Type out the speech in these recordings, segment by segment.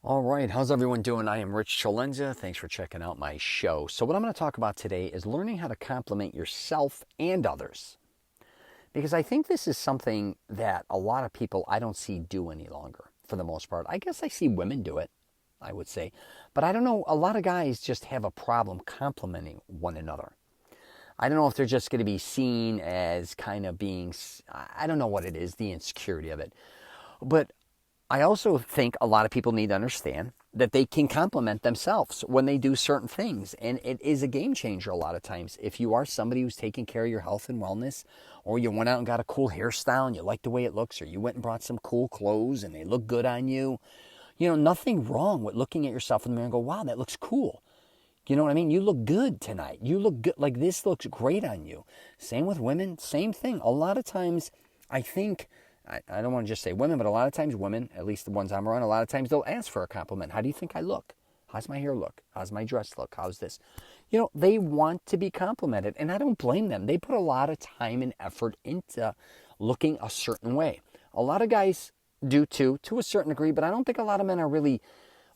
All right, how's everyone doing? I am Rich CELENZA. Thanks for checking out my show. So, what I'm going to talk about today is learning how to compliment yourself and others. Because I think this is something that a lot of people I don't see do any longer for the most part. I guess I see women do it, I would say. But I don't know, a lot of guys just have a problem complimenting one another. I don't know if they're just going to be seen as kind of being, I don't know what it is, the insecurity of it. But I also think a lot of people need to understand that they can compliment themselves when they do certain things. And it is a game changer a lot of times. If you are somebody who's taking care of your health and wellness, or you went out and got a cool hairstyle and you like the way it looks, or you went and brought some cool clothes and they look good on you, nothing wrong with looking at yourself in the mirror and go, wow, that looks cool. You know what I mean? You look good tonight. You look good. Like, this looks great on you. Same with women. Same thing. A lot of times, I think, I don't want to just say women, but a lot of times women, at least the ones I'm around, a lot of times they'll ask for a compliment. How do you think I look? How's my hair look? How's my dress look? How's this? They want to be complimented, and I don't blame them. They put a lot of time and effort into looking a certain way. A lot of guys do too, to a certain degree, but I don't think a lot of men are really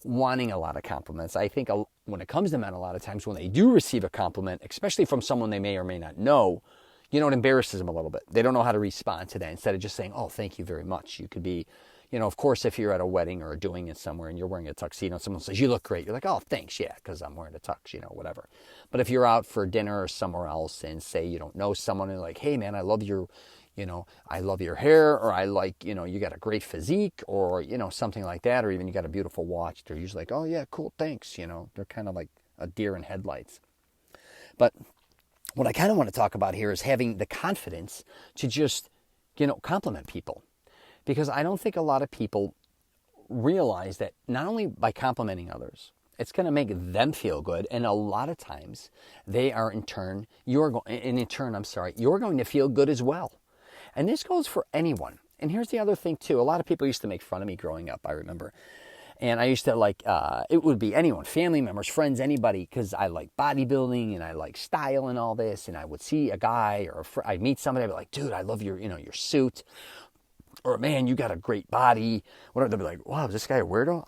wanting a lot of compliments. I think when it comes to men, a lot of times when they do receive a compliment, especially from someone they may or may not know, it embarrasses them a little bit. They don't know how to respond to that. Instead of just saying, oh, thank you very much. You could be, of course, if you're at a wedding or doing it somewhere and you're wearing a tuxedo and someone says, you look great. You're like, oh, thanks, yeah, because I'm wearing a tux, whatever. But if you're out for dinner or somewhere else and say you don't know someone and like, hey, man, I love your hair, or I like, you got a great physique, or, something like that, or even you got a beautiful watch. They're usually like, oh, yeah, cool, thanks. They're kind of like a deer in headlights. But what I kind of want to talk about here is having the confidence to just, compliment people. Because I don't think a lot of people realize that not only by complimenting others, it's going to make them feel good. And a lot of times they are you're going to feel good as well. And this goes for anyone. And here's the other thing too. A lot of people used to make fun of me growing up, I remember. And I used to it would be anyone, family members, friends, anybody, because I like bodybuilding and I like style and all this. And I would see a guy or I'd meet somebody, I'd be like, dude, I love your suit. Or, man, you got a great body. Whatever. They'd be like, wow, is this guy a weirdo?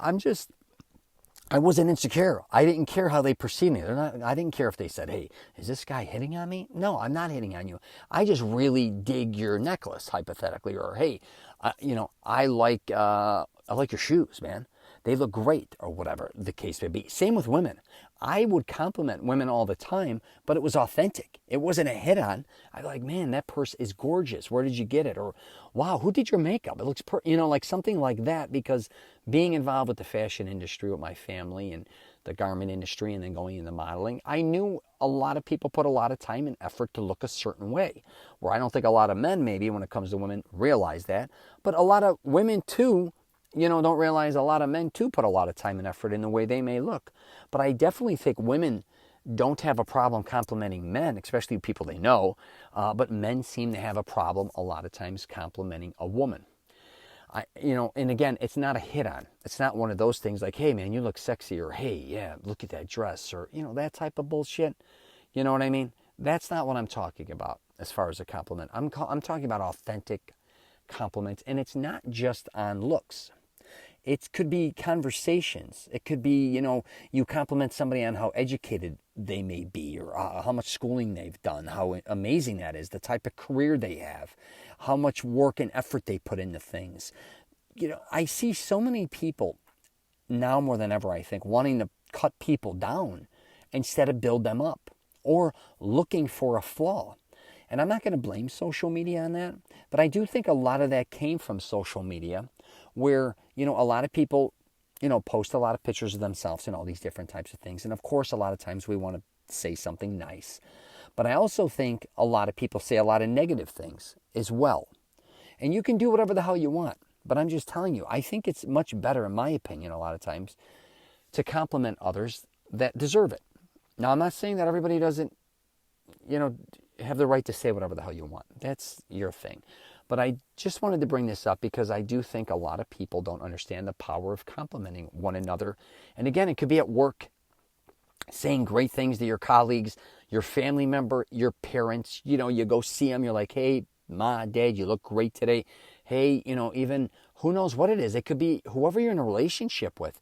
I wasn't insecure. I didn't care how they perceived me. I didn't care if they said, hey, is this guy hitting on me? No, I'm not hitting on you. I just really dig your necklace, hypothetically. Or, hey, I like your shoes, man. They look great, or whatever the case may be. Same with women. I would compliment women all the time, but it was authentic. It wasn't a hit on. I'd be like, man, that purse is gorgeous. Where did you get it? Or, wow, who did your makeup? It looks, like something like that. Because being involved with the fashion industry with my family and the garment industry and then going into modeling, I knew a lot of people put a lot of time and effort to look a certain way. Where I don't think a lot of men, maybe when it comes to women, realize that. But a lot of women too, don't realize a lot of men too put a lot of time and effort in the way they may look. But I definitely think women don't have a problem complimenting men, especially people they know. But men seem to have a problem a lot of times complimenting a woman. And again, it's not a hit on. It's not one of those things like, hey, man, you look sexy, or hey, yeah, look at that dress, or, that type of bullshit. You know what I mean? That's not what I'm talking about as far as a compliment. I'm talking about authentic compliments, and it's not just on looks. It could be conversations. It could be, you compliment somebody on how educated they may be, or how much schooling they've done, how amazing that is, the type of career they have, how much work and effort they put into things. I see so many people now more than ever, I think, wanting to cut people down instead of build them up, or looking for a flaw. And I'm not going to blame social media on that, but I do think a lot of that came from social media, where, a lot of people, post a lot of pictures of themselves and all these different types of things. And of course, a lot of times we want to say something nice. But I also think a lot of people say a lot of negative things as well. And you can do whatever the hell you want. But I'm just telling you, I think it's much better, in my opinion, a lot of times, to compliment others that deserve it. Now, I'm not saying that everybody doesn't, have the right to say whatever the hell you want. That's your thing. But I just wanted to bring this up because I do think a lot of people don't understand the power of complimenting one another. And again, it could be at work, saying great things to your colleagues, your family member, your parents. You go see them, you're like, hey, Ma, Dad, you look great today. Hey, even who knows what it is. It could be whoever you're in a relationship with.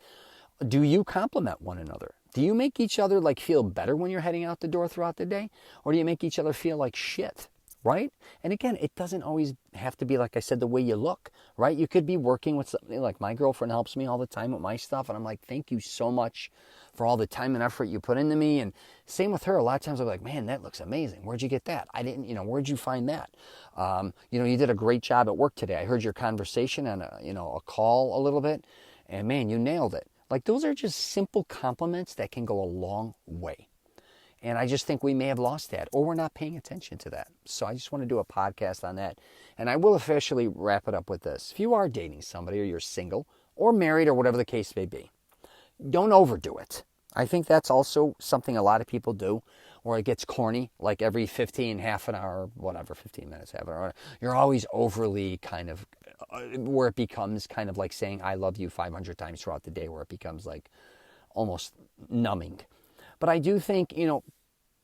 Do you compliment one another? Do you make each other like feel better when you're heading out the door throughout the day? Or do you make each other feel like shit? Right? And again, it doesn't always have to be, like I said, the way you look, right? You could be working with something like my girlfriend helps me all the time with my stuff. And I'm like, thank you so much for all the time and effort you put into me. And same with her. A lot of times I'm like, man, that looks amazing. Where'd you get that? I didn't, where'd you find that? You did a great job at work today. I heard your conversation on a call a little bit, and man, you nailed it. Like, those are just simple compliments that can go a long way. And I just think we may have lost that, or we're not paying attention to that. So I just want to do a podcast on that. And I will officially wrap it up with this. If you are dating somebody, or you're single or married or whatever the case may be, don't overdo it. I think that's also something a lot of people do, or it gets corny, like every 15, half an hour, whatever, 15 minutes, half an hour. You're always overly kind of, where it becomes kind of like saying I love you 500 times throughout the day, where it becomes like almost numbing. But I do think,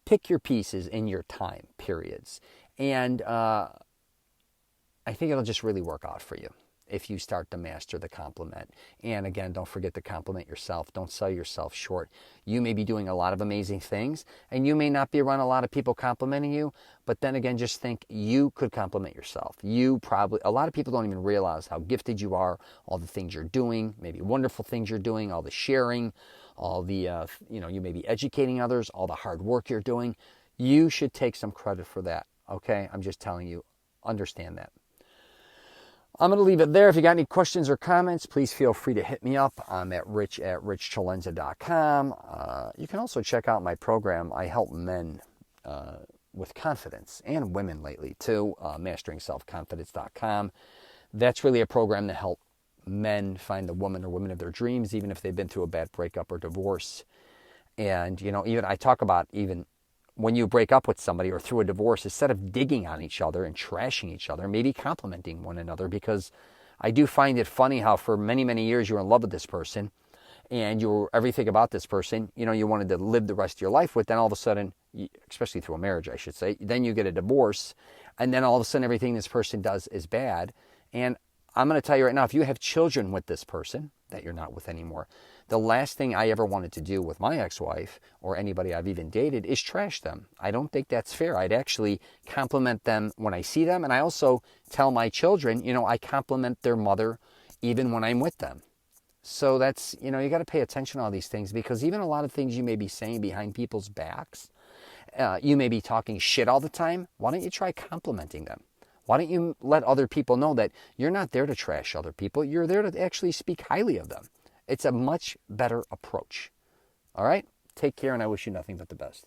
pick your pieces in your time periods. And I think it'll just really work out for you if you start to master the compliment. And again, don't forget to compliment yourself. Don't sell yourself short. You may be doing a lot of amazing things, and you may not be around a lot of people complimenting you, but then again, just think you could compliment yourself. A lot of people don't even realize how gifted you are, all the things you're doing, maybe wonderful things you're doing, all the sharing, all the, you may be educating others, all the hard work you're doing. You should take some credit for that, okay? I'm just telling you, understand that. I'm going to leave it there. If you got any questions or comments, please feel free to hit me up. I'm at rich@richcelenza.com. You can also check out my program. I help men with confidence, and women lately too, masteringselfconfidence.com. That's really a program to help men find the woman or women of their dreams, even if they've been through a bad breakup or divorce. And, even I talk about even when you break up with somebody or through a divorce, instead of digging on each other and trashing each other, maybe complimenting one another, because I do find it funny how for many, many years you were in love with this person and you were everything about this person, you wanted to live the rest of your life with, then all of a sudden, especially through a marriage, I should say, then you get a divorce, and then all of a sudden everything this person does is bad. And I'm going to tell you right now, if you have children with this person that you're not with anymore, the last thing I ever wanted to do with my ex-wife or anybody I've even dated is trash them. I don't think that's fair. I'd actually compliment them when I see them. And I also tell my children, I compliment their mother even when I'm with them. So that's, you got to pay attention to all these things, because even a lot of things you may be saying behind people's backs, you may be talking shit all the time. Why don't you try complimenting them? Why don't you let other people know that you're not there to trash other people? You're there to actually speak highly of them. It's a much better approach. All right? Take care, and I wish you nothing but the best.